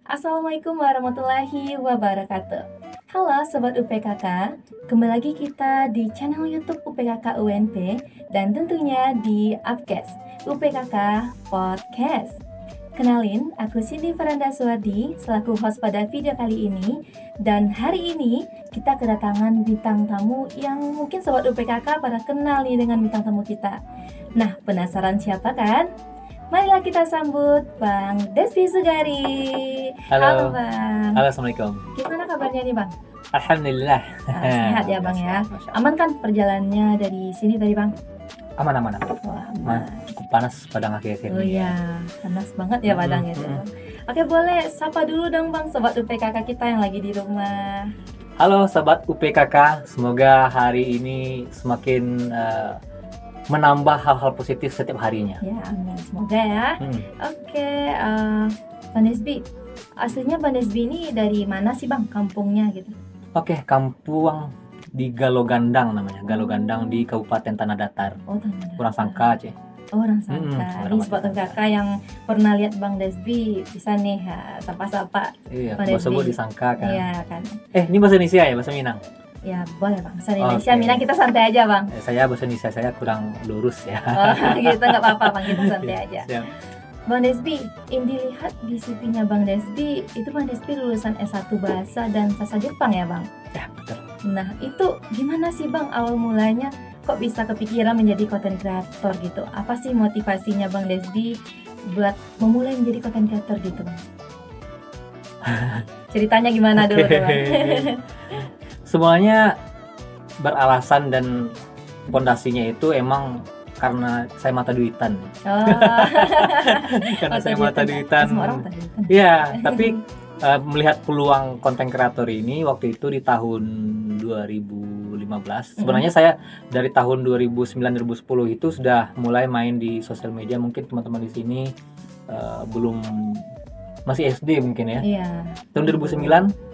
Assalamualaikum warahmatullahi wabarakatuh. Halo Sobat UPKK, kembali lagi kita di channel YouTube UPKK UNP dan tentunya di Upcast UPKK Podcast. Kenalin, aku Cindy Faranda Suwardi selaku host pada video kali ini. Dan hari ini kita kedatangan bintang tamu yang mungkin Sobat UPKK pada kenal nih dengan bintang tamu kita. Nah, penasaran siapa kan? Marilah kita sambut Bang Desvi Sugari. Halo. Bang. Halo, Assalamualaikum. Gimana kabarnya nih Bang? Alhamdulillah. Sehat ya Bang ya. Aman kan perjalanannya dari sini tadi Bang? Aman. Wah, aman. Cukup panas Padang akhir-akhir Oh ini. iya, panas banget ya Padang itu. Oke, boleh sapa dulu dong Bang Sobat UPKK kita yang lagi di rumah. Halo Sobat UPKK, semoga hari ini semakin menambah hal-hal positif setiap harinya. Ya, amin. Semoga ya. Oke, Bang Desvi. Aslinya Bang Desvi ini dari mana sih Bang kampungnya gitu? Oke, kampung di Galogandang namanya. Galogandang di Kabupaten Tanah Datar. Oh, Tanah Datar. Kurang sangka, Ceh. Oh, orang sangka. Ini Sobat UPKK yang pernah lihat Bang Desvi bisa nih sapa-sapa. Iya, Bang bahasa Desvi. gue disangka kan. Iya kan. Ini bahasa Indonesia ya, bahasa Minang? Ya boleh Bang, bahasa Indonesia, Oke. Minang kita santai aja Bang. Saya bahasa Indonesia saya kurang lurus ya. Oh gitu, nggak apa-apa Bang, kita santai aja. Siap. Bang Desvi, yang dilihat di CV-nya Bang Desvi, itu Bang Desvi lulusan S1 Bahasa dan Sastra Jepang ya Bang? Ya, betul. Nah itu gimana sih Bang awal mulanya kok bisa kepikiran menjadi content creator gitu? Apa sih motivasinya Bang Desvi buat memulai menjadi content creator gitu Bang? Ceritanya gimana dulu tuh, Bang? Semuanya beralasan dan pondasinya itu emang karena saya mata duitan. Oh. Karena saya mata duitan. Semua orang mata duitan. Iya, tapi melihat peluang konten kreator ini waktu itu di tahun 2015. Sebenarnya saya dari tahun 2009-2010 itu sudah mulai main di sosial media. Mungkin teman-teman di sini belum, masih SD mungkin ya. Iya. Tahun 2009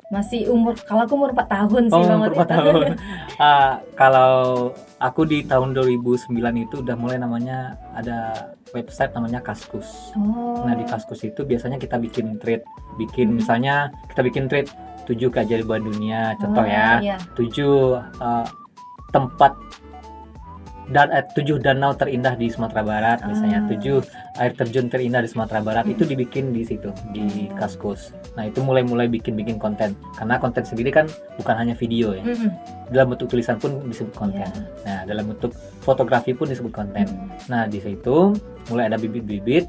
Masih kalau aku umur 4 tahun sih Bang. umur 4 tahun. Kalau aku di tahun 2009 itu udah mulai namanya ada website namanya Kaskus. Oh. Nah, di Kaskus itu biasanya kita bikin thread, misalnya kita bikin thread 7 keajaiban dunia, contoh ya. Iya. 7 tempat 7 danau terindah di Sumatera Barat misalnya, 7 air terjun terindah di Sumatera Barat, itu dibikin di situ di Kaskus. Nah, itu mulai bikin konten, karena konten sendiri kan bukan hanya video ya, dalam bentuk tulisan pun disebut konten. Nah, dalam bentuk fotografi pun disebut konten. Nah, di situ mulai ada bibit-bibit.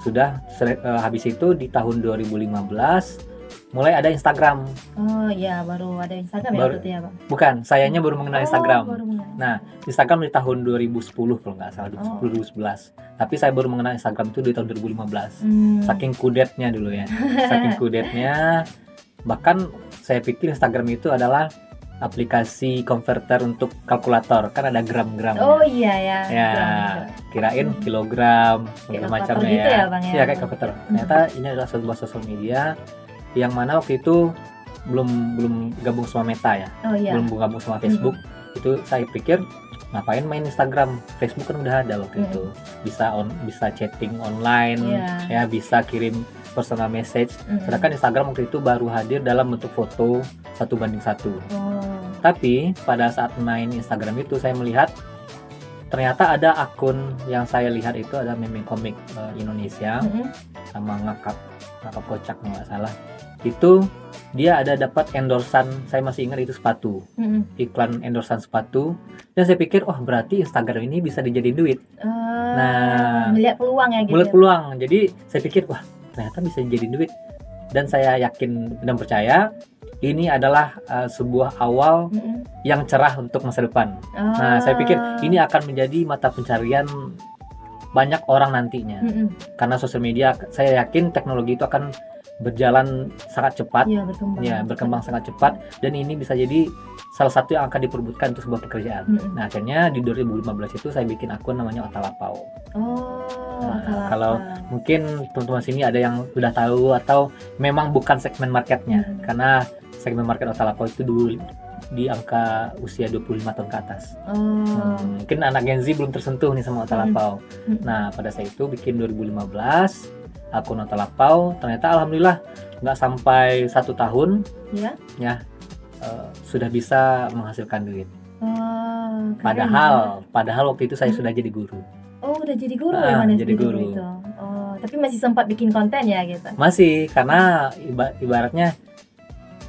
Sudah habis itu di tahun 2015 mulai ada Instagram. Oh iya, baru ada Instagram ya berarti ya Bang? Bukan, sayanya baru mengenal Instagram. Baru mengenal. Nah, Instagram di tahun 2010 kalau nggak salah, 2011. Tapi saya baru mengenal Instagram itu di tahun 2015. Saking kudetnya dulu ya. Saking kudetnya, bahkan saya pikir Instagram itu adalah aplikasi converter untuk kalkulator, kan ada gram-gram. Oh iya ya. Ya, kirain kilogram, Kayak macamnya gitu ya, Bang, ya? Iya, kayak kalkulator. Ternyata ini adalah sebuah sosial media yang mana waktu itu belum gabung sama Meta ya. Oh iya. Belum gabung sama Facebook. Itu saya pikir ngapain main Instagram, Facebook kan udah ada waktu itu, bisa chatting online, ya bisa kirim personal message. Sedangkan Instagram waktu itu baru hadir dalam bentuk foto 1:1. Tapi pada saat main Instagram itu saya melihat ternyata ada akun yang saya lihat itu ada meme komik Indonesia sama ngakak kocak nggak salah. Itu dia ada dapat endorsan, saya masih ingat itu sepatu, iklan endorsan sepatu, dan saya pikir berarti Instagram ini bisa dijadiin duit. Nah, melihat peluang ya gitu. Melihat peluang, jadi saya pikir ternyata bisa dijadiin duit, dan saya yakin dan percaya ini adalah sebuah awal yang cerah untuk masa depan. Nah, saya pikir ini akan menjadi mata pencarian banyak orang nantinya, karena sosial media, saya yakin teknologi itu akan berjalan sangat cepat, berkembang sangat cepat, dan ini bisa jadi salah satu yang akan diperbutkan untuk sebuah pekerjaan. Nah, akhirnya di 2015 itu saya bikin akun namanya Otalapau. Kalau mungkin teman-teman sini ada yang sudah tahu atau memang bukan segmen marketnya, karena segmen market Otalapau itu dulu di angka usia 25 tahun ke atas. Mungkin anak Gen Z belum tersentuh nih sama Otalapau. Nah, pada saat itu bikin 2015, akun Otalapau. Ternyata alhamdulillah nggak sampai 1 tahun ya sudah bisa menghasilkan duit. Padahal waktu itu saya sudah jadi guru. Oh, udah jadi guru ya, Mas? Jadi guru. Itu. Oh, tapi masih sempat bikin konten ya gitu. Masih, karena ibaratnya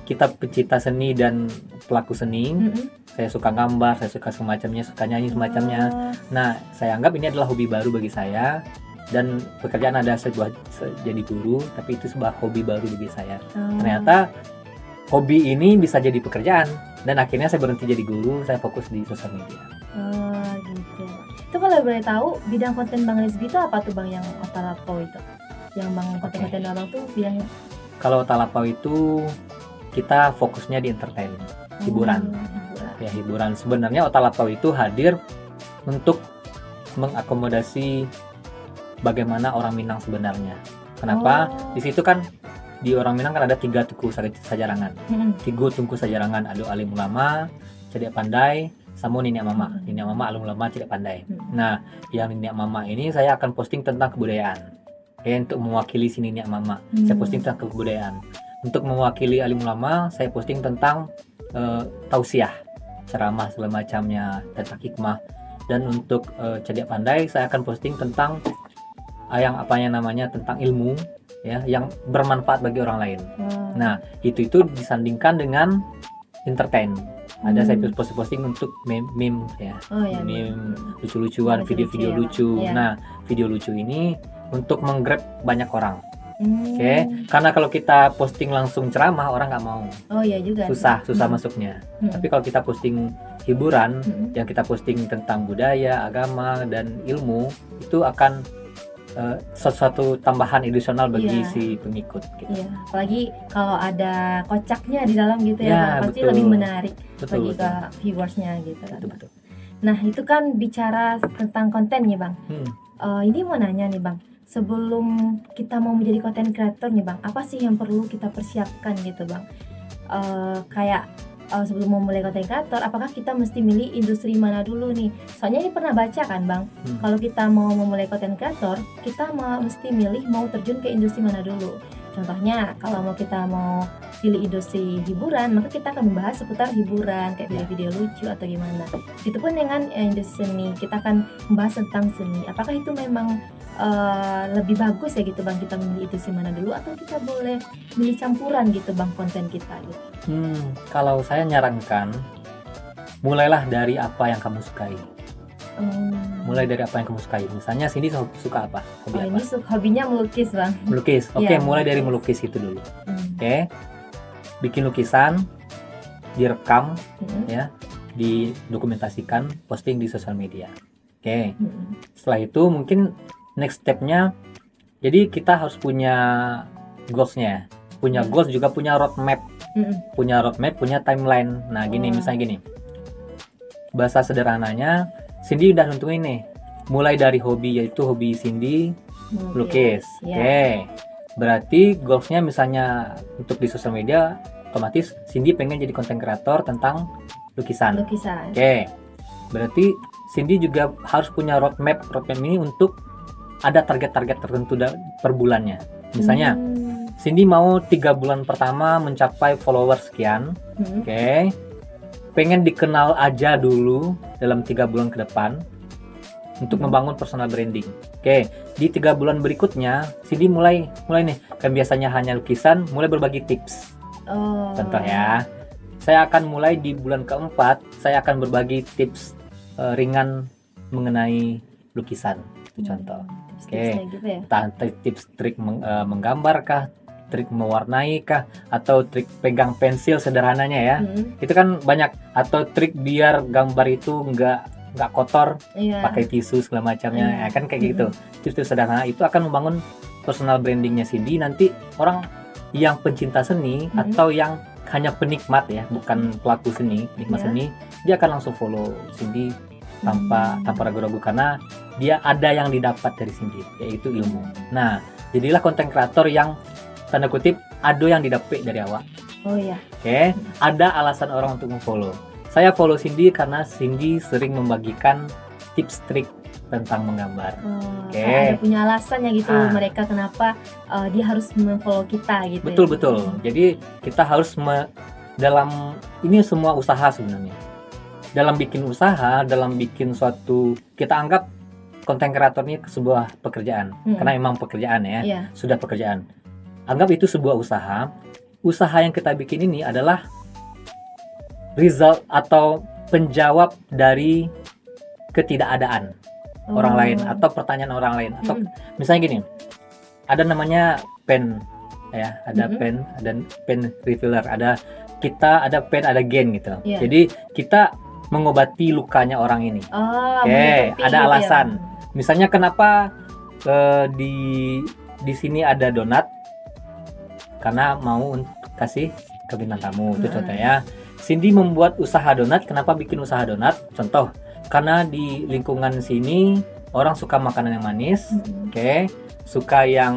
kita pecinta seni dan pelaku seni. Saya suka gambar, saya suka semacamnya, suka nyanyi semacamnya. Nah, saya anggap ini adalah hobi baru bagi saya. Dan pekerjaan ada jadi guru, tapi itu sebuah hobi baru bagi saya. Ternyata hobi ini bisa jadi pekerjaan. Dan akhirnya saya berhenti jadi guru, saya fokus di sosial media. Oh gitu. Itu kalau boleh tahu bidang konten Bang Rizky itu apa tuh Bang yang Otalapau itu? Yang Bang konten-konten Abang tuh bidangnya? Kalau Otalapau itu kita fokusnya di entertain, hiburan. Ya, hiburan. Sebenarnya Otalapau itu hadir untuk mengakomodasi bagaimana orang Minang sebenarnya. Kenapa? Di situ kan di orang Minang kan ada 3 tuku sajarangan. 3 tuku sajarangan, ada alim ulama, cerdik pandai, sama Niniak Mama. Niniak Mama, alim ulama, cerdik pandai. Nah, yang Niniak Mama ini saya akan posting tentang kebudayaan. Untuk mewakili si Niniak Mama, saya posting tentang kebudayaan. Untuk mewakili alim ulama, saya posting tentang tausiah, ceramah segala macamnya, tentang hikmah. Dan untuk cerdik pandai, saya akan posting tentang tentang ilmu ya, yang bermanfaat bagi orang lain. Nah, itu disandingkan dengan entertain. Ada saya posting untuk meme ya. Meme lucu-lucuan, video-video lucu. Nah, video lucu ini untuk menggrab banyak orang. Karena kalau kita posting langsung ceramah, orang nggak mau. Juga. Susah masuknya. Tapi kalau kita posting hiburan, yang kita posting tentang budaya, agama, dan ilmu, itu akan sesuatu tambahan additional bagi si pengikut gitu. Apalagi kalau ada kocaknya di dalam gitu ya, pasti lebih menarik bagi ke viewersnya gitu kan. Betul. Nah, itu kan bicara tentang konten nih Bang. Ini mau nanya nih Bang, sebelum kita mau menjadi content creator nih Bang, apa sih yang perlu kita persiapkan gitu Bang? Sebelum mau mulai content creator, apakah kita mesti milih industri mana dulu nih? Soalnya ini pernah baca kan Bang, kalau kita mau memulai content creator, kita mesti milih mau terjun ke industri mana dulu. Contohnya, kalau kita mau pilih industri hiburan, maka kita akan membahas seputar hiburan, kayak video-video lucu atau gimana. Begitupun dengan industri seni, kita akan membahas tentang seni. Apakah itu memang lebih bagus ya gitu Bang, kita memilih industri mana dulu, atau kita boleh milih campuran gitu Bang konten kita gitu? Kalau saya nyarankan, mulailah dari apa yang kamu sukai. Mulai dari apa yang kamu sukai. Misalnya Cindy suka apa? Hobi apa? Ini hobinya melukis Bang. Melukis. Mulai dari melukis itu dulu. Bikin lukisan, direkam, ya, didokumentasikan, posting di sosial media. Setelah itu mungkin next stepnya, jadi kita harus punya goalsnya, punya goals juga punya roadmap, punya timeline. Nah misalnya gini, bahasa sederhananya, Cindy udah nentuin nih, mulai dari hobi, yaitu hobi Cindy melukis. Berarti goalsnya misalnya untuk di sosial media, otomatis Cindy pengen jadi content creator tentang lukisan. Berarti Cindy juga harus punya roadmap ini untuk ada target-target tertentu per bulannya. Misalnya Cindy mau 3 bulan pertama mencapai followers sekian. Pengen dikenal aja dulu dalam 3 bulan ke depan untuk membangun personal branding. Di 3 bulan berikutnya Cindy mulai nih, kan biasanya hanya lukisan, mulai berbagi tips. Contoh ya, saya akan mulai di bulan keempat, saya akan berbagi tips ringan mengenai lukisan. Itu contoh. Gitu ya? Tips trik menggambar kah, trik mewarnai kah, atau trik pegang pensil sederhananya ya. Itu kan banyak, atau trik biar gambar itu nggak kotor, pakai tisu segala macamnya, kan kayak gitu. Tips sederhana itu akan membangun personal brandingnya Cindy. Nanti orang yang pencinta seni atau yang hanya penikmat ya, bukan pelaku seni, penikmat seni, dia akan langsung follow Cindy tanpa ragu-ragu, karena dia ada yang didapat dari Cindy, yaitu ilmu. Nah, jadilah konten kreator yang tanda kutip ada yang didapat dari awal. Ada alasan orang untuk memfollow. Saya follow Cindy karena Cindy sering membagikan tips trik tentang menggambar. Oke. Ada punya alasannya gitu mereka kenapa dia harus memfollow kita gitu. Betul. Jadi kita harus dalam ini semua usaha sebenarnya. Dalam bikin usaha, dalam bikin suatu, kita anggap konten kreator ini sebuah pekerjaan. Karena memang pekerjaan ya, sudah pekerjaan. Anggap itu sebuah usaha. Usaha yang kita bikin ini adalah result atau penjawab dari ketidakadaan orang lain atau pertanyaan orang lain. Atau misalnya gini, ada namanya pen ya, ada pen, ada pen refiller, ada pen, ada gain gitu. Jadi kita mengobati lukanya orang ini. Ada alasan. Misalnya kenapa di sini ada donat? Karena mau kasih ke bintang tamu. Itu contohnya. Cindy membuat usaha donat. Kenapa bikin usaha donat? Contoh, karena di lingkungan sini orang suka makanan yang manis, suka yang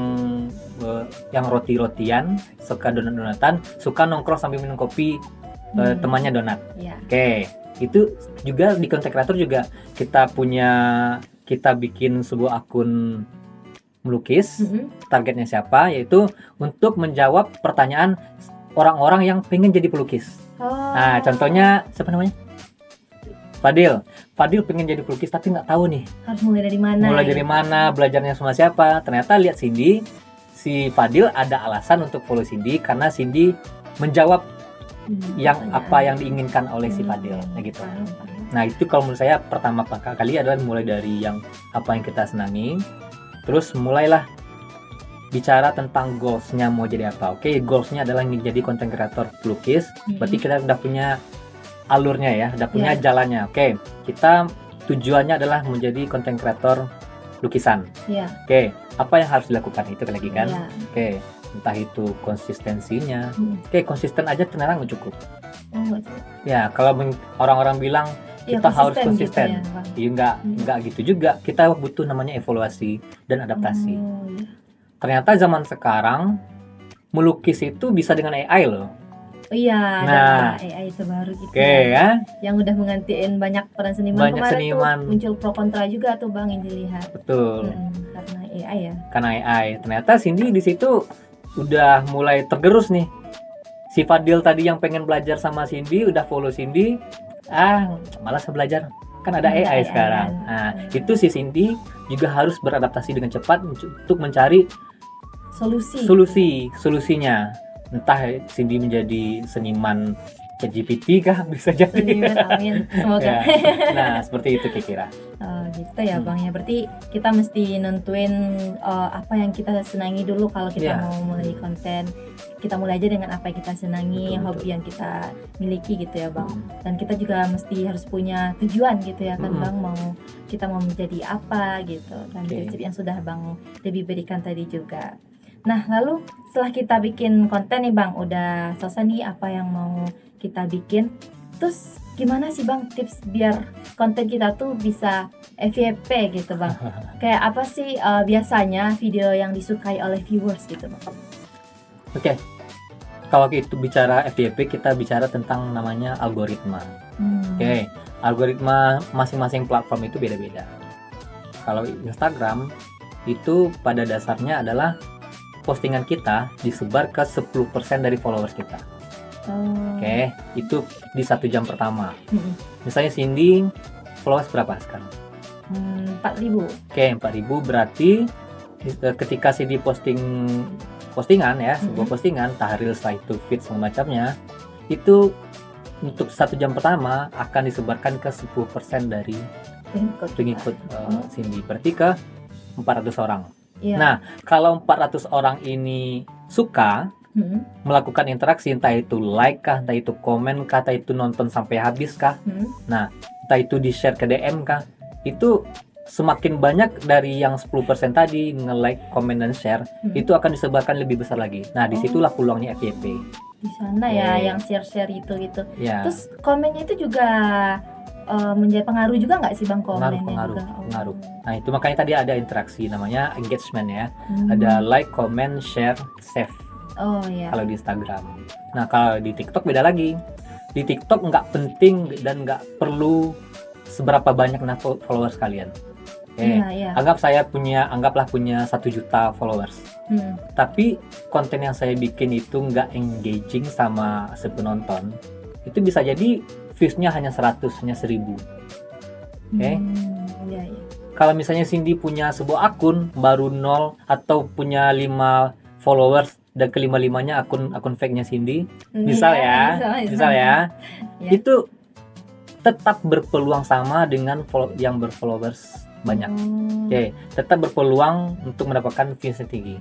roti-rotian, suka donat-donatan, suka nongkrong sambil minum kopi, temannya donat. Itu juga di content creator juga kita bikin sebuah akun melukis. Targetnya siapa? Yaitu untuk menjawab pertanyaan orang-orang yang pengen jadi pelukis. Nah, contohnya siapa namanya? Fadil pengen jadi pelukis tapi nggak tahu nih harus mulai dari mana, belajarnya sama siapa. Ternyata lihat Cindy, si Fadil ada alasan untuk follow Cindy karena Cindy menjawab apa yang diinginkan oleh si Fadil, gitu. Nah, itu kalau menurut saya pertama kali adalah mulai dari yang apa yang kita senangi, terus mulailah bicara tentang goalsnya mau jadi apa. Goalsnya adalah menjadi content creator pelukis. Berarti kita udah punya alurnya ya, udah punya jalannya. Kita tujuannya adalah menjadi content creator lukisan. Apa yang harus dilakukan itu lagi kan? Entah itu konsistensinya. Konsisten aja ternyata nggak cukup. Ya, kalau orang-orang bilang kita harus konsisten. Gitu nggak gitu juga. Kita butuh namanya evaluasi dan adaptasi. Ternyata zaman sekarang melukis itu bisa dengan AI loh. Ada AI itu baru gitu. Yang udah menggantiin banyak peran seniman. Tuh muncul pro kontra juga tuh Bang yang dilihat. Betul. Karena AI ya. Karena AI. Ternyata Cindy di situ udah mulai tergerus nih. Si Fadil tadi yang pengen belajar sama Cindy udah follow Cindy, malas belajar. Kan ada AI sekarang. Nah, itu si Cindy juga harus beradaptasi dengan cepat untuk mencari solusinya. Entah Cindy menjadi seniman ChatGPT kah, bisa jadi. Amin. Semoga. Nah, seperti itu kira-kira. Gitu ya Bang ya. Berarti kita mesti nentuin apa yang kita senangi dulu kalau kita mau mulai konten. Kita mulai aja dengan apa yang kita senangi, hobi yang kita miliki gitu ya Bang. Dan kita juga mesti harus punya tujuan gitu ya kan Bang, kita mau menjadi apa gitu. Dan prinsip yang sudah Bang Debbie berikan tadi juga. Nah, lalu setelah kita bikin konten nih Bang, udah selesai nih apa yang mau kita bikin. Terus gimana sih Bang tips biar konten kita tuh bisa FYP gitu Bang? Kayak apa sih biasanya video yang disukai oleh viewers gitu Bang? Kalau itu bicara FYP, kita bicara tentang namanya algoritma. Algoritma masing-masing platform itu beda-beda. Kalau Instagram itu pada dasarnya adalah postingan kita disebar ke 10% dari followers kita. Itu di 1 jam pertama. Misalnya Cindy followers berapa sekarang? 4.000. 4.000 berarti ketika Cindy postingan ya, sebuah postingan, tahril, setelah itu feed segala macamnya, itu untuk 1 jam pertama akan disebarkan ke 10% dari pengikut Cindy, berarti ke 400 orang. Nah, kalau 400 orang ini suka melakukan interaksi, entah itu like kah, entah itu komen kah, entah itu nonton sampai habis kah, nah entah itu di share ke DM kah, itu semakin banyak dari yang 10% tadi nge-like, komen dan share, itu akan disebarkan lebih besar lagi. Nah, disitulah peluangnya FYP. Di sana yang share-share itu gitu. Terus komennya itu juga menjadi pengaruh juga nggak sih Bang komennya? Pengaruh. Nah, itu makanya tadi ada interaksi namanya engagement ya. Ada like, comment, share, save. Kalau di Instagram. Nah, kalau di TikTok beda lagi. Di TikTok nggak penting dan nggak perlu seberapa banyak followers kalian. Anggaplah punya 1 juta followers. Tapi konten yang saya bikin itu nggak engaging sama si penonton, itu bisa jadi viewsnya hanya 100, hanya 1000. Kalau misalnya Cindy punya sebuah akun baru 0 atau punya 5 followers dan kelima-limanya akun fake-nya Cindy, misal ya, itu tetap berpeluang sama dengan yang berfollowers banyak. Tetap berpeluang untuk mendapatkan views yang tinggi.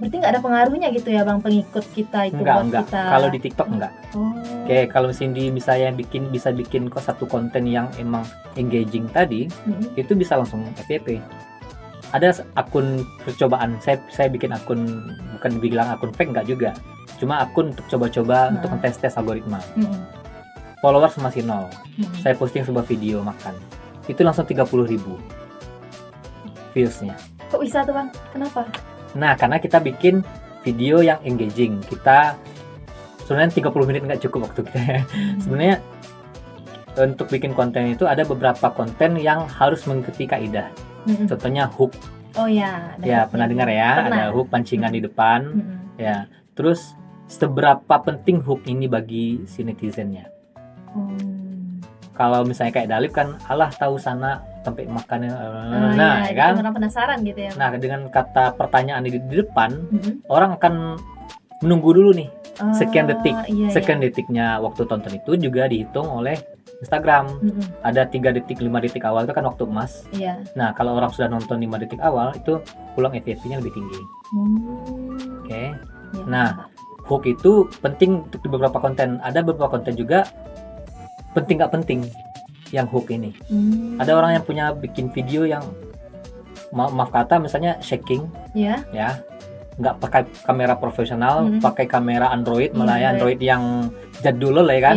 Berarti nggak ada pengaruhnya gitu ya Bang, pengikut kita itu enggak. kita? Kalau di TikTok enggak. Kalau Cindy bisa bikin kok satu konten yang emang engaging tadi, itu bisa langsung FYP. Ada akun percobaan, saya bikin akun, bukan bilang akun fake, enggak juga, cuma akun untuk coba-coba untuk tes algoritma. Followers masih 0. Saya posting sebuah video makan, itu langsung 30.000 viewsnya. Kok bisa tuh Bang? Kenapa? Nah, karena kita bikin video yang engaging. Kita sebenarnya 30 menit nggak cukup waktu kita. Sebenarnya untuk bikin konten itu ada beberapa konten yang harus mengikuti kaidah. Contohnya hook. Pernah dengar ya? Ada hook, pancingan di depan. Terus seberapa penting hook ini bagi si netizennya? Kalau misalnya kayak Dalip kan, Allah tahu sana sampai makannya, kan? Orang penasaran gitu ya. Nah, dengan kata pertanyaan di depan, orang akan menunggu dulu nih sekian detik. Sekian detiknya waktu tonton itu juga dihitung oleh Instagram. Ada 3 detik, 5 detik awal itu kan waktu emas. Nah, kalau orang sudah nonton 5 detik awal, itu peluang FYP-nya lebih tinggi. Nah, hook itu penting untuk di beberapa konten. Ada beberapa konten juga penting nggak penting yang hook ini. Ada orang yang punya bikin video yang maaf kata misalnya shaking, nggak pakai kamera profesional, pakai kamera Android, malah ya Android yang jadul lah ya kan.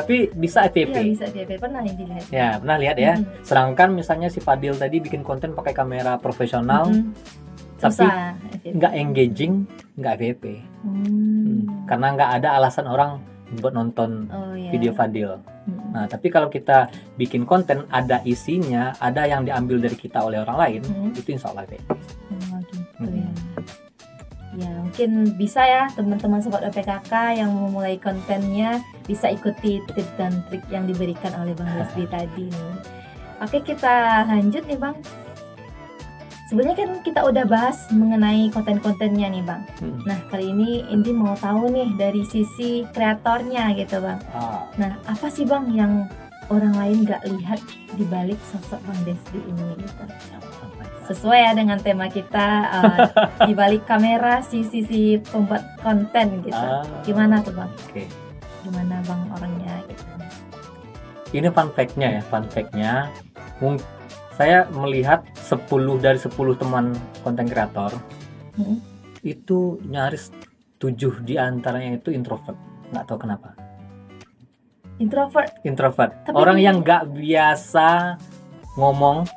Tapi bisa FYP. Bisa FYP, pernah dilihat. Pernah lihat ya. Sedangkan misalnya si Fadil tadi bikin konten pakai kamera profesional, tapi nggak engaging, nggak FYP. Karena nggak ada alasan orang buat nonton video Fadil. Nah, tapi kalau kita bikin konten ada isinya, ada yang diambil dari kita oleh orang lain, itu insya Allah FYP. Ya, mungkin bisa ya teman-teman sobat UPKK yang memulai kontennya bisa ikuti tips dan trik yang diberikan oleh Bang Desdi tadi nih. Oke, kita lanjut nih Bang. Sebenarnya kan kita udah bahas mengenai konten-kontennya nih Bang. Nah, kali ini Indi mau tahu nih dari sisi kreatornya gitu Bang. Nah, apa sih Bang yang orang lain gak lihat di balik sosok Bang Desdi ini gitu? Sesuai ya dengan tema kita, di balik kamera sisi pembuat konten gitu. Gimana tuh Bang? Gimana Bang orangnya gitu? Ini fun fact-nya ya, saya melihat 10 dari 10 teman konten kreator itu nyaris 7 di antaranya itu introvert. Nggak tahu kenapa. Introvert. Orang yang nggak biasa ngomong,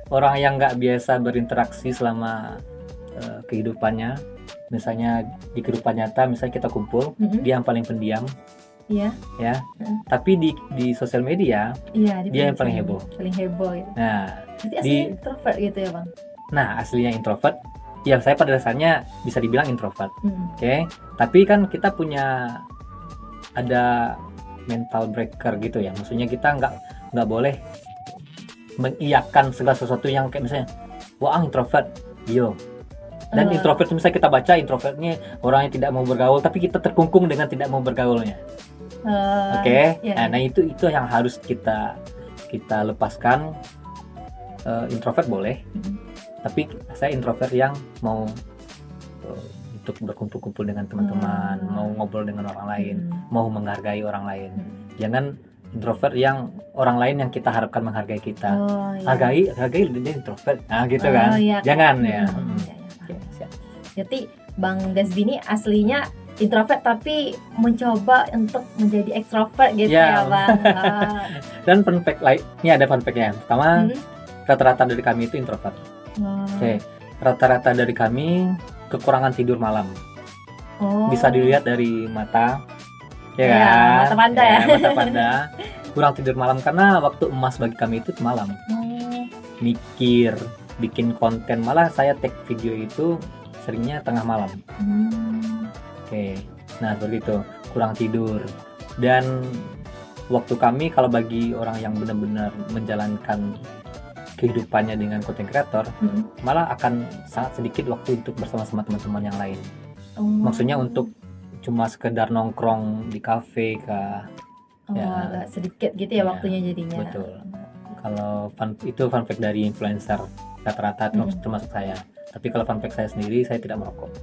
orang yang nggak biasa berinteraksi selama kehidupannya. Misalnya di kehidupan nyata, misalnya kita kumpul, dia yang paling pendiam. Tapi di sosial media dia yang paling heboh. Ya. Nah, berarti aslinya introvert gitu ya Bang? Nah, aslinya introvert. Ya, saya pada dasarnya bisa dibilang introvert. Tapi kan kita ada mental breaker gitu ya. Maksudnya kita nggak boleh mengiyakan segala sesuatu yang kayak misalnya, wah introvert, Dan introvert misalnya kita baca introvertnya orang yang tidak mau bergaul, tapi kita terkungkung dengan tidak mau bergaulnya. Nah itu yang harus kita lepaskan. Introvert boleh, tapi saya introvert yang mau untuk berkumpul-kumpul dengan teman-teman, mau ngobrol dengan orang lain, mau menghargai orang lain. Jangan introvert yang orang lain yang kita harapkan menghargai kita. Hargai dia introvert. Nah gitu kan. Jangan ya. Jadi Bang Desdi ini aslinya introvert tapi mencoba untuk menjadi ekstrovert gitu ya Bang. Dan fun fact ini ada fun fact-nya. Pertama, rata-rata dari kami itu introvert. Rata-rata dari kami kekurangan tidur malam. Bisa dilihat dari mata. Mata panda mata panda. Kurang tidur malam karena waktu emas bagi kami itu malam. mikir bikin konten, malah saya take video itu seringnya tengah malam. Oke, nah seperti itu, kurang tidur. Dan waktu kami, kalau bagi orang yang benar-benar menjalankan kehidupannya dengan content creator, malah akan sangat sedikit waktu untuk bersama-sama teman-teman yang lain. Maksudnya untuk cuma sekedar nongkrong di kafe kah. Agak sedikit gitu ya waktunya jadinya. Betul. Kalau fun fact dari influencer rata-rata termasuk saya. Tapi kalau fun fact saya sendiri, saya tidak merokok.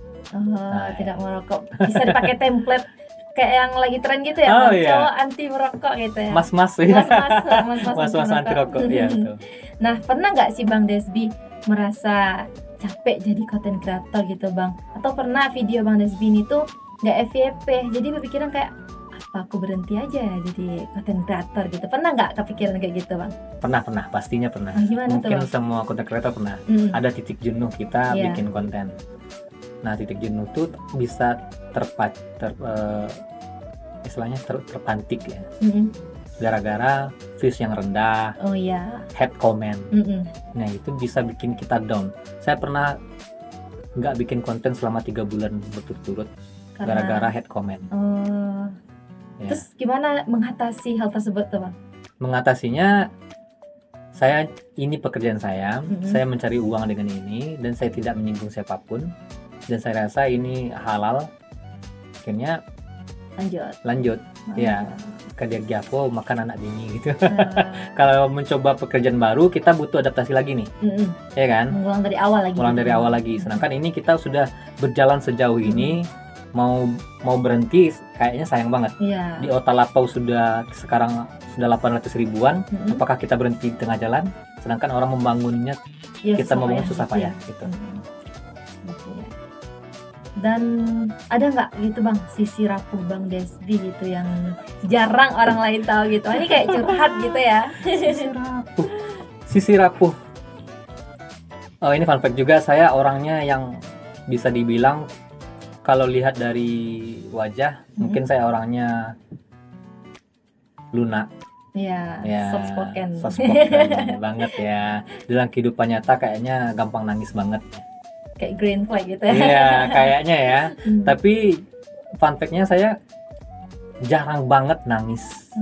Tidak merokok. Bisa dipakai template kayak yang lagi tren gitu ya, cowok anti merokok gitu ya. Mas-mas anti rokok. Iya, betul. Nah, pernah nggak sih Bang Desbi merasa capek jadi content creator gitu Bang? Atau pernah video Bang Desbi ini tuh nggak FYP, jadi berpikiran kayak apa aku berhenti aja jadi content creator gitu? Pernah nggak kepikiran kayak gitu Bang? Pernah, pastinya pernah. Mungkin tuh, semua content creator pernah. Ada titik jenuh kita bikin konten. Nah, titik jenuh tuh bisa istilahnya terpantik ya. Gara-gara views yang rendah, hate comment. Nah, itu bisa bikin kita down. Saya pernah nggak bikin konten selama 3 bulan berturut-turut gara-gara hate comment. Terus gimana mengatasi hal tersebut tuh Bang? Mengatasinya, ini pekerjaan saya, saya mencari uang dengan ini, dan saya tidak menyinggung siapapun, dan saya rasa ini halal. Akhirnya lanjut. Ya, kerja gapo makan anak bini gitu. Kalau mencoba pekerjaan baru, kita butuh adaptasi lagi nih, ya kan? Ulang dari awal lagi. Sedangkan ini kita sudah berjalan sejauh ini, mau berhenti kayaknya sayang banget. Di Otalapau sekarang sudah 800 ribuan. Apakah kita berhenti di tengah jalan? Sedangkan orang membangunnya, kita membangun susah payah gitu. Dan ada nggak gitu Bang sisi rapuh Bang Desbi gitu yang jarang orang lain tahu gitu? Ini kayak curhat gitu ya. Sisi rapuh. Oh, ini fun fact juga, saya orangnya yang bisa dibilang kalau lihat dari wajah, mungkin saya orangnya lunak. Soft spoken banget ya. Dalam kehidupan nyata kayaknya gampang nangis banget. Kayak green flag gitu ya. Iya, kayaknya ya. Tapi fun fact-nya, saya jarang banget nangis.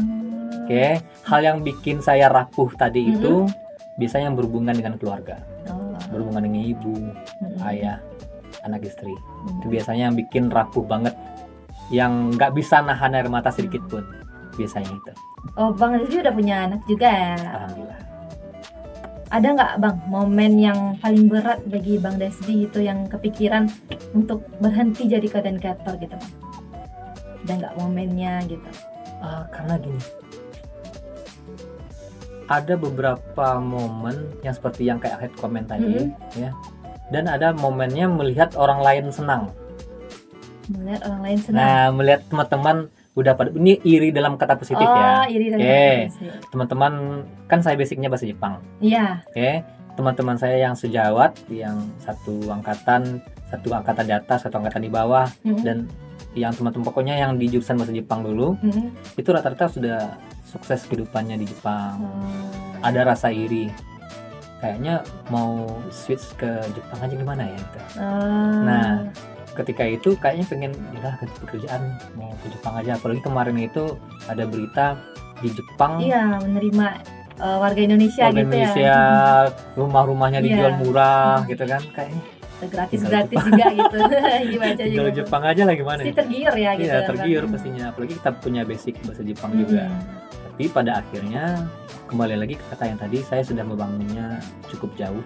Oke, hal yang bikin saya rapuh tadi itu biasanya yang berhubungan dengan keluarga. Berhubungan dengan ibu, ayah, anak istri. Itu biasanya yang bikin rapuh banget. Yang nggak bisa nahan air mata sedikit pun. Biasanya itu. Oh, Bang Desbi udah punya anak juga ya? Alhamdulillah. Ada nggak Bang momen yang paling berat bagi Bang Desbi gitu, yang kepikiran untuk berhenti jadi content creator gitu Bang? Ada nggak momennya gitu? Karena gini, ada beberapa momen yang seperti yang kayak hate comment tadi, ya. Dan ada momennya melihat orang lain senang. Melihat orang lain senang. Nah, melihat teman-teman udah pada, ini iri dalam kata positif ya. Iri dalam kata positif. Teman-teman, kan saya basicnya bahasa Jepang. Iya. Teman-teman saya yang sejawat, yang satu angkatan di atas, satu angkatan di bawah, dan yang teman-teman pokoknya yang di jurusan bahasa Jepang dulu, itu rata-rata sudah sukses kehidupannya di Jepang. Ada rasa iri. Kayaknya mau switch ke Jepang aja gimana ya gitu. Nah, ketika itu kayaknya pengen ganti pekerjaan, mau ke Jepang aja. Apalagi kemarin itu ada berita di Jepang, menerima warga Indonesia ya. Rumah-rumahnya dijual murah gitu kan, kayaknya gratis juga gitu. Gimana juga Jepang aja lah gimana. Pasti tergiur ya gitu. Iya, tergiur pastinya. Apalagi kita punya basic bahasa Jepang juga. Tapi pada akhirnya kembali lagi ke kata yang tadi, saya sudah membangunnya cukup jauh.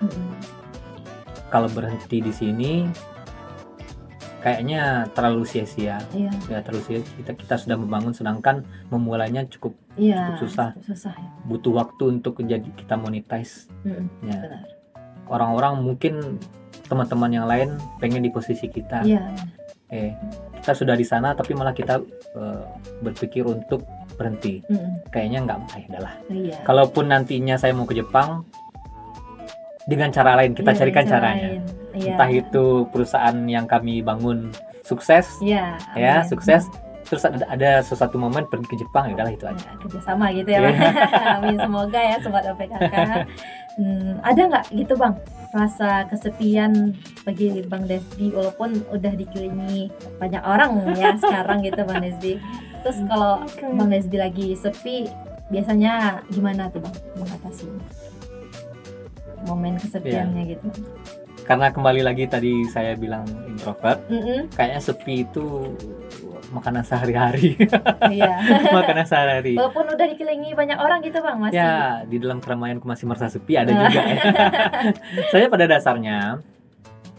Kalau berhenti di sini kayaknya terlalu sia-sia. Ya, terlalu sia-sia. Kita sudah membangun, sedangkan memulainya cukup susah. Butuh waktu untuk kita monetize. Ya. Orang-orang mungkin teman-teman yang lain pengen di posisi kita. Kita sudah di sana tapi malah kita berpikir untuk berhenti. Kayaknya nggak, udahlah. Kalaupun nantinya saya mau ke Jepang, dengan cara lain kita carikan caranya. Entah itu perusahaan yang kami bangun sukses, sukses. Terus ada sesuatu momen pergi ke Jepang, ya udahlah itu aja. Kerjasama gitu ya. Amin, semoga ya sobat OPKK. Ada nggak gitu Bang, rasa kesepian bagi Bang Desdi walaupun udah dikelilingi banyak orang ya sekarang gitu Bang Desdi. Terus kalau Bang Desdi lagi sepi, biasanya gimana tuh Bang mengatasi momen kesepiannya gitu? Karena kembali lagi tadi saya bilang introvert, kayaknya sepi itu makanan sehari-hari. Iya. Makanan sehari-hari. Walaupun udah dikelilingi banyak orang gitu Bang, masih. Ya, di dalam keramaianku masih merasa sepi, ada juga ya. Saya pada dasarnya,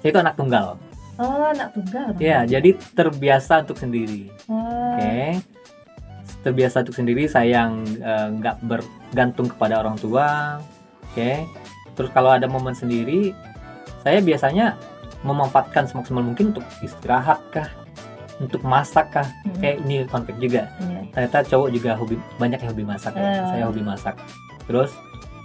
saya itu anak tunggal. Oh, anak tunggal. Ya, jadi terbiasa untuk sendiri. Oke. Terbiasa untuk sendiri, saya nggak bergantung kepada orang tua. Oke. Terus kalau ada momen sendiri, saya biasanya memanfaatkan semaksimal mungkin untuk istirahat kah, untuk masak kah. Kayak ini fun fact juga. Ternyata cowok juga banyak yang hobi masak. Saya hobi masak. Terus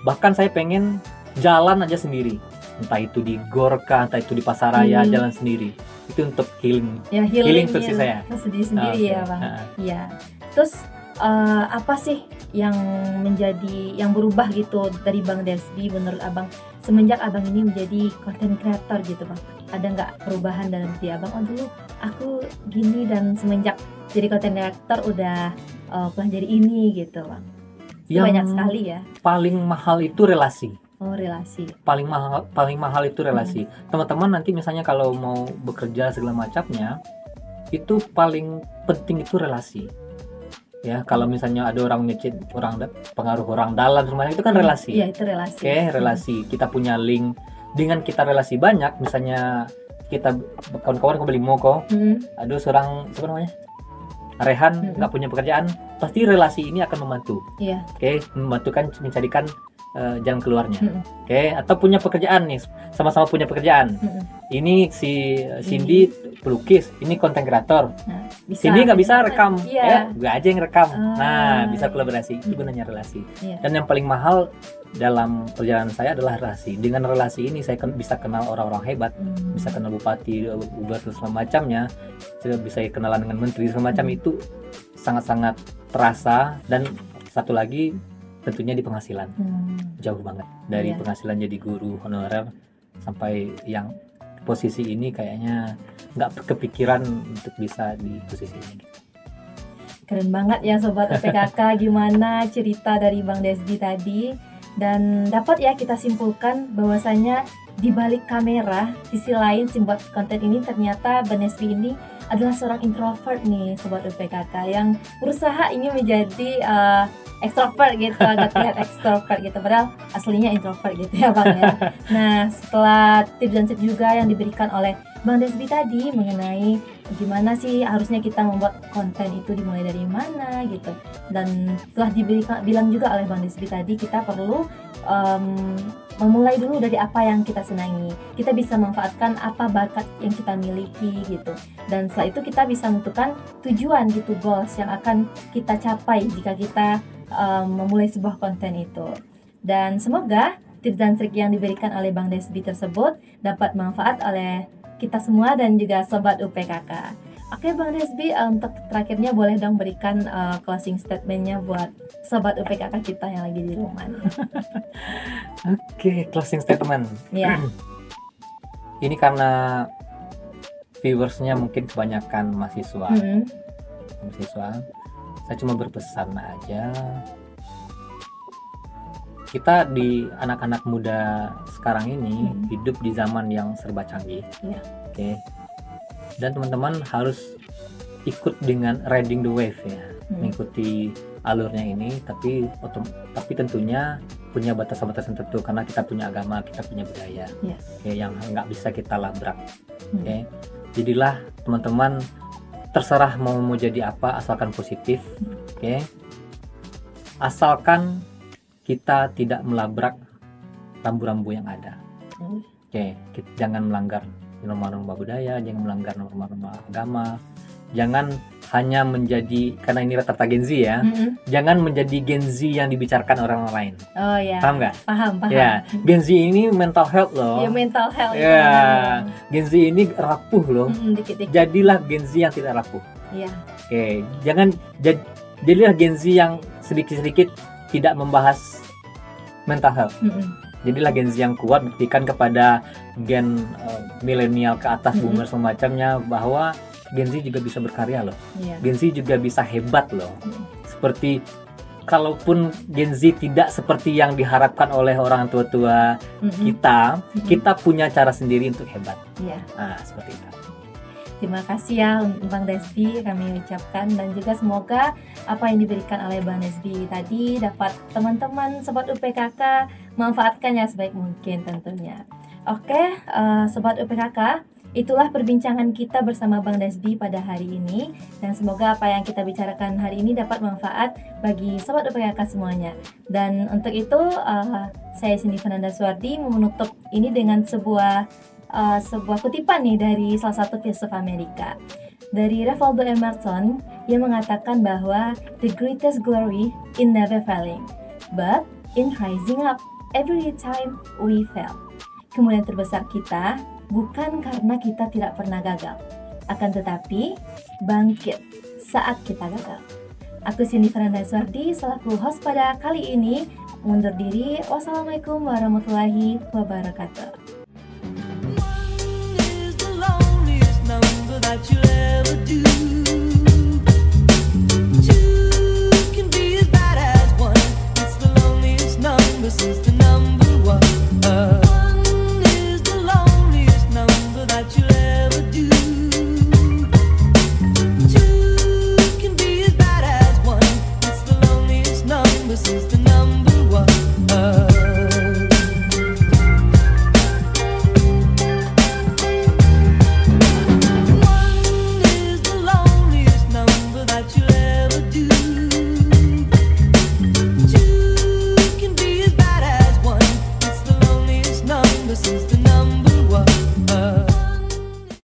bahkan saya pengen jalan aja sendiri. Entah itu di gor kah, entah itu di pasaraya, jalan sendiri. Itu untuk healing. Ya, healing versi saya. Sendiri ya Bang. Iya. Terus apa sih yang berubah gitu dari Bang Desdi menurut Abang semenjak Abang ini menjadi content creator gitu Bang? Ada nggak perubahan dalam diri Abang? Oh dulu aku gini dan semenjak jadi content creator udah pelajari ini gitu Bang. Yang banyak sekali ya. Paling mahal itu relasi. Oh, relasi. Paling mahal itu relasi. Teman-teman nanti misalnya kalau mau bekerja segala macamnya, itu paling penting itu relasi. Ya, kalau misalnya ada orang ngechat, pengaruh orang dalam semuanya itu kan relasi. Iya, itu relasi. Oke, relasi. Kita punya link, dengan kita relasi banyak, misalnya kita kawan-kawan kembali moko, aduh seorang siapa namanya? Rehan nggak punya pekerjaan, pasti relasi ini akan membantu. Iya. Oke, membantukan mencarikan jalan keluarnya. Oke, atau punya pekerjaan nih, sama-sama punya pekerjaan. Ini si Cindy pelukis, ini konten kreator. Cindy nggak bisa rekam, gue aja yang rekam. Nah, bisa kolaborasi. Itu gunanya relasi. Dan yang paling mahal dalam perjalanan saya adalah relasi. Dengan relasi ini saya bisa kenal orang-orang hebat, bisa kenal bupati, gubernur segala macamnya, bisa kenalan dengan menteri segala macam. Itu sangat-sangat terasa. Dan satu lagi tentunya di penghasilan. Jauh banget dari penghasilan jadi guru honorer sampai yang posisi ini kayaknya nggak kepikiran untuk bisa di posisi ini. Keren banget ya Sobat UPKK, gimana cerita dari Bang Desdi tadi. Dan dapat ya kita simpulkan bahwasanya di balik kamera, sisi lain simbuat konten ini ternyata Bang Desdi ini adalah seorang introvert nih Sobat UPKK yang berusaha ingin menjadi extrovert gitu, agak terlihat extrovert gitu, padahal aslinya introvert gitu ya Bang ya. Nah, setelah tips dan trik juga yang diberikan oleh Bang Desdi tadi mengenai gimana sih harusnya kita membuat konten itu, dimulai dari mana gitu, dan setelah bilang juga oleh Bang Desdi tadi, kita perlu memulai dulu dari apa yang kita senangi. Kita bisa manfaatkan apa bakat yang kita miliki gitu, dan setelah itu kita bisa menentukan tujuan gitu, goals yang akan kita capai jika kita memulai sebuah konten itu. Dan semoga tips dan trik yang diberikan oleh Bang Desdi tersebut dapat manfaat oleh kita semua dan juga Sobat UPKK. Oke Bang Desdi, untuk terakhirnya boleh dong berikan closing statementnya buat Sobat UPKK kita yang lagi di rumah. Oke, closing statement. Ya. Ini karena viewersnya mungkin kebanyakan mahasiswa. Saya cuma berpesan aja, kita di anak-anak muda sekarang ini hidup di zaman yang serba canggih. Oke. Dan teman-teman harus ikut dengan riding the wave ya, mengikuti alurnya ini, tapi tentunya punya batasan-batasan tertentu karena kita punya agama, kita punya budaya, yang nggak bisa kita labrak. Oke. Jadilah teman-teman, terserah mau jadi apa, asalkan positif. Oke. Asalkan kita tidak melabrak rambu-rambu yang ada. Oke, jangan melanggar norma-norma budaya, jangan melanggar norma-norma agama. Jangan hanya menjadi, karena ini rata-rata Gen Z ya, jangan menjadi Gen Z yang dibicarakan orang lain. Oh ya. Paham nggak? Paham. Ya, Gen Z ini mental health loh. Ya, mental health. Ya, Gen Z ini rapuh loh. Dikit-dikit. Jadilah Gen Z yang tidak rapuh. Iya. Oke, jangan jadilah Gen Z yang sedikit-sedikit tidak membahas mental health. Jadilah Gen Z yang kuat, buktikan kepada gen milenial ke atas, boomer semacamnya, bahwa Gen Z juga bisa berkarya loh. Gen Z juga bisa hebat loh. Seperti kalaupun Gen Z tidak seperti yang diharapkan oleh orang tua-tua kita punya cara sendiri untuk hebat. Nah, seperti itu. Terima kasih ya Bang Desdi kami ucapkan, dan juga semoga apa yang diberikan oleh Bang Desdi tadi dapat teman-teman Sobat UPKK manfaatkannya sebaik mungkin tentunya. Oke, Sobat UPKK, itulah perbincangan kita bersama Bang Desdi pada hari ini, dan semoga apa yang kita bicarakan hari ini dapat manfaat bagi Sobat UPKK semuanya. Dan untuk itu saya Cindy Fernanda Suwardi menutup ini dengan sebuah kutipan nih dari salah satu filsuf Amerika, dari Ralph Waldo Emerson, yang mengatakan bahwa the greatest glory in never failing, but in rising up every time we fail. Kemudian terbesar kita bukan karena kita tidak pernah gagal, akan tetapi bangkit saat kita gagal. Aku Cindy Fernanda Suwardi selaku host pada kali ini undur diri. Wassalamualaikum warahmatullahi wabarakatuh.